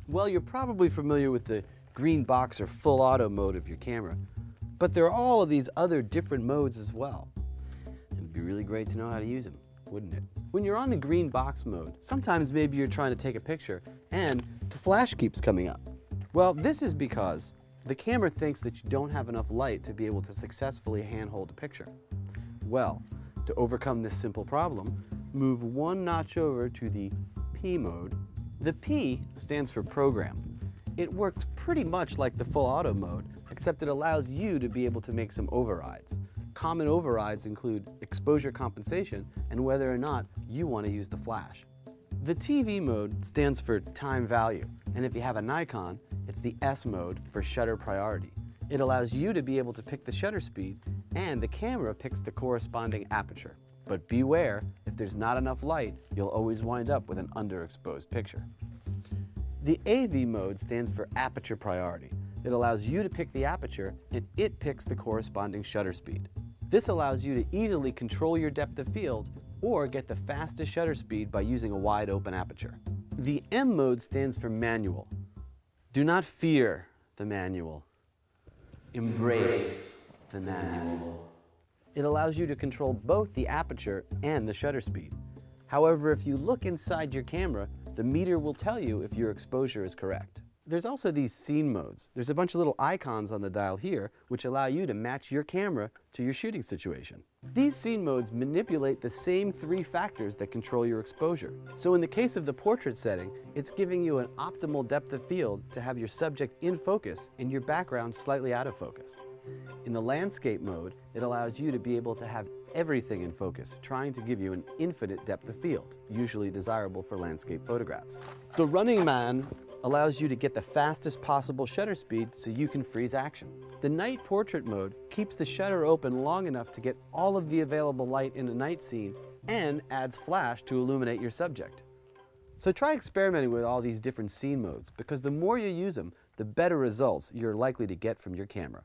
Well, you're probably familiar with the green box or full auto mode of your camera, but there are all of these other different modes as well. It'd be really great to know how to use them, wouldn't it? When you're on the green box mode, sometimes maybe you're trying to take a picture and the flash keeps coming up. Well, this is because the camera thinks that you don't have enough light to be able to successfully handhold a picture. Well, to overcome this simple problem, move one notch over to the P mode. The P stands for program. It works pretty much like the full auto mode, except it allows you to be able to make some overrides. Common overrides include exposure compensation and whether or not you want to use the flash. The TV mode stands for time value, and if you have a Nikon, it's the S mode for shutter priority. It allows you to be able to pick the shutter speed, and the camera picks the corresponding aperture. But beware, if there's not enough light, you'll always wind up with an underexposed picture. The AV mode stands for aperture priority. It allows you to pick the aperture, and it picks the corresponding shutter speed. This allows you to easily control your depth of field or get the fastest shutter speed by using a wide open aperture. The M mode stands for manual. Do not fear the manual. Embrace the manual. It allows you to control both the aperture and the shutter speed. However, if you look inside your camera, the meter will tell you if your exposure is correct. There's also these scene modes. There's a bunch of little icons on the dial here which allow you to match your camera to your shooting situation. These scene modes manipulate the same three factors that control your exposure. So in the case of the portrait setting, it's giving you an optimal depth of field to have your subject in focus and your background slightly out of focus. In the landscape mode, it allows you to be able to have everything in focus, trying to give you an infinite depth of field, usually desirable for landscape photographs. The running man allows you to get the fastest possible shutter speed so you can freeze action. The night portrait mode keeps the shutter open long enough to get all of the available light in a night scene and adds flash to illuminate your subject. So try experimenting with all these different scene modes, because the more you use them, the better results you're likely to get from your camera.